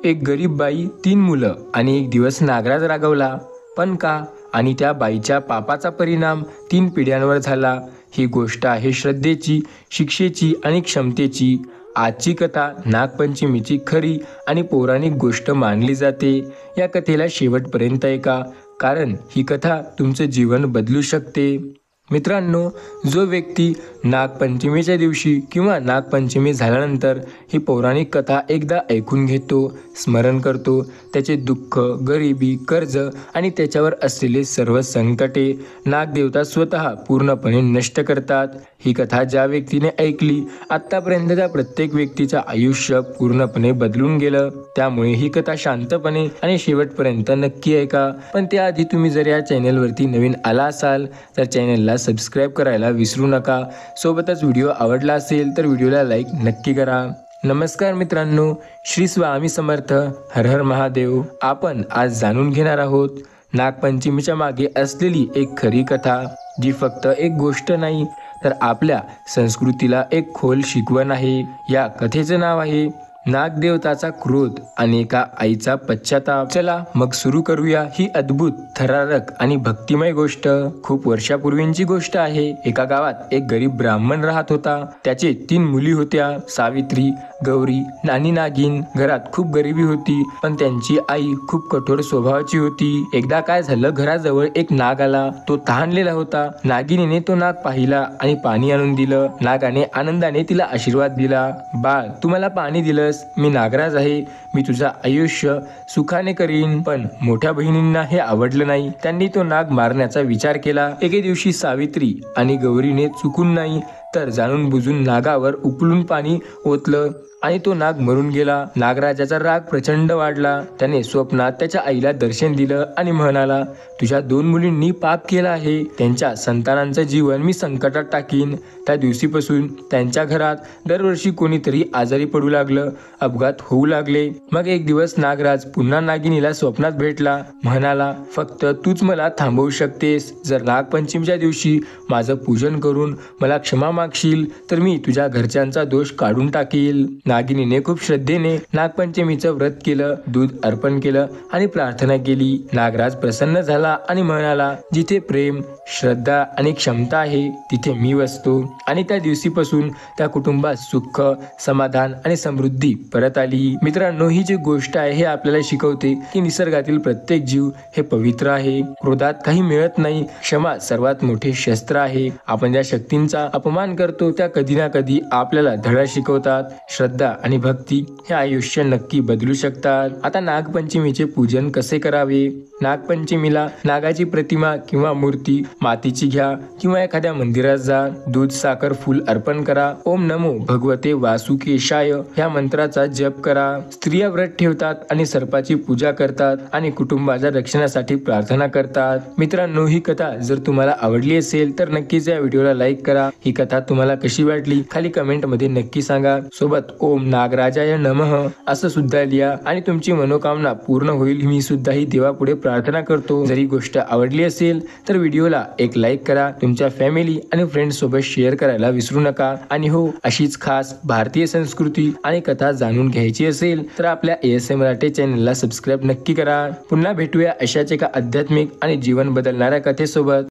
एक गरीब बाई, 3 मुलं आणि एक दिवस नागराज रागवला. पण का? आणि त्या बाईच्या पापाचा परिणाम 3 पिढ्यांवर झाला. ही गोष्ट आहे श्रद्धेची, शिक्षेची आणि क्षमतेची. आजची कथा नागपंचमीची खरी आणि पौराणिक गोष्ट मानली जाते. या कथेला शेवटपर्यंत ऐका, कारण ही कथा तुमचं जीवन बदलू शकते. मित्रांनो, जो व्यक्ती नागपंचमीच्या दिवशी किंवा नागपंचमी झाल्यानंतर ही पौराणिक कथा एकदा ऐकून घेतो, स्मरण करतो, त्याचे दुःख, गरिबी, कर्ज आणि त्याच्यावर असलेले सर्व संकटे नागदेवता स्वतः पूर्णपणे नष्ट करतात. ही कथा ज्या व्यक्तीने ऐकली, आत्तापर्यंतच्या प्रत्येक व्यक्तीचं आयुष्य पूर्णपणे बदलून गेलं. त्यामुळे ही कथा शांतपणे आणि शेवटपर्यंत नक्की ऐका. पण त्याआधी तुम्ही जर या चॅनेलवरती नवीन आला असाल तर चॅनेलला सबस्क्राईब करायला विसरू नका. सोबतच व्हिडिओ आवडला असेल तर व्हिडिओला लाईक नक्की करा. नमस्कार मित्रांनो, श्री स्वामी समर्थ, हर हर महादेव. आपण आज जाणून घेणार आहोत नागपंचमीच्या मागे असलेली एक खरी कथा, जी फक्त एक गोष्ट नाही तर आपल्या संस्कृतीला एक खोल शिकवण आहे. या कथेचं नाव आहे नागदेवताचा क्रोध आणि एका आईचा पश्चाताप. चला मग सुरू करूया ही अद्भुत, थरारक आणि भक्तिमय गोष्ट. खूप वर्षापूर्वींची गोष्ट आहे. एका गावात एक गरीब ब्राह्मण राहत होता. त्याचे 3 मुली होत्या, सावित्री, गौरी आणि नागिन. घरात खूप गरिबी होती, पण त्यांची आई खूप कठोर स्वभावाची होती. एकदा काय झालं, घराजवळ एक नाग आला. तो तहानलेला होता. नागिनीने तो नाग पाहिला आणि पाणी आणून दिलं. नागाने आनंदाने तिला आशीर्वाद दिला. बाळ, तू मला पाणी दिलंस, मी नागराज आहे, मी तुझं आयुष्य सुखाने करीन. पण मोठ्या बहिणींना हे आवडलं नाही. त्यांनी तो नाग मारण्याचा विचार केला. एके दिवशी सावित्री आणि गौरीने चुकून नाही तर जाणून बुजून नागावर उपलून पाणी ओतलं आणि तो नाग मरून गेला. नागराजाचा राग प्रचंड वाढला. त्याने स्वप्नात त्याच्या आईला दर्शन दिलं आणि म्हणाला, तुझ्या 2 मुलींनी पाप केला आहे, त्यांच्या संतानांचं जीवन मी संकटात टाकीन. त्या दिवशीपासून त्यांच्या घरात दरवर्षी कोणीतरी आजारी पडू लागलं, अपघात होऊ लागले. मग एक दिवस नागराज पुन्हा नागिनीला स्वप्नात भेटला. म्हणाला, फक्त तूच मला थांबवू शकतेस. जर नागपंचमीच्या दिवशी माझं पूजन करून मला क्षमा मागशील तर मी तुझ्या घरच्यांचा दोष काढून टाकील. नागिनीने खूप श्रद्धेने नागपंचमीचं व्रत केलं, दूध अर्पण केलं आणि प्रार्थना केली. नागराज प्रसन्न झाला आणि म्हणाला, जिथे प्रेम, श्रद्धा आणि क्षमता आहे तिथे मी वसतो. आणि त्या दिवशीपासून त्या कुटुंबात सुख, समाधान आणि समृद्धी परत आली. मित्रांनो, ही जी गोष्ट आहे हे आपल्याला शिकवते की निसर्गातील प्रत्येक जीव हे पवित्र आहे. क्रोधात काही मिळत नाही. क्षमा सर्वात मोठे शस्त्र आहे. आपण ज्या शक्तींचा अपमान करतो त्या कधी ना कधी आपल्याला धडा शिकवतात. श्रद्धा आणि भक्ती हे आयुष्य नक्की बदलू शकतात. आता नागपंचमीचे पूजन कसे करावे? नागपंचमीला नागाची प्रतिमा किंवा मूर्ती मातीची घ्या किंवा एखाद्या मंदिरात जा. दूध, साखर, फूल अर्पण करा. ओम नमो भगवते वासुकेशाय ह्या मंत्राचा जप करा. स्त्रिया व्रत ठेवतात आणि सर्पाची पूजा करतात आणि कुटुंबाच्या रक्षणासाठी प्रार्थना करतात. मित्रांनो, ही कथा जर तुम्हाला आवडली असेल तर नक्कीच या व्हिडिओला लाईक करा. ही कथा तुम्हाला कशी वाटली खाली कमेंट मध्ये नक्की सांगा. सोबत ओम नागराजाय नमः असं सुद्धा लिहा आणि तुमची मनोकामना पूर्ण होईल मी सुद्धा ही देवापुढे प्रार्थना करतो. जर ही गोष्ट आवडली असेल तर व्हिडिओला एक लाईक करा. तुमच्या फॅमिली आणि फ्रेंड्स सोबत शेअर करायला विसरू नका. आणि हो, अशीच खास भारतीय संस्कृती आणि कथा जाणून घ्यायची असेल तर आपल्या ASM मराठी चॅनलला सबस्क्राईब नक्की करा. पुन्हा भेटूया अशाच एका आध्यात्मिक आणि जीवन बदलणाऱ्या कथेसोबत.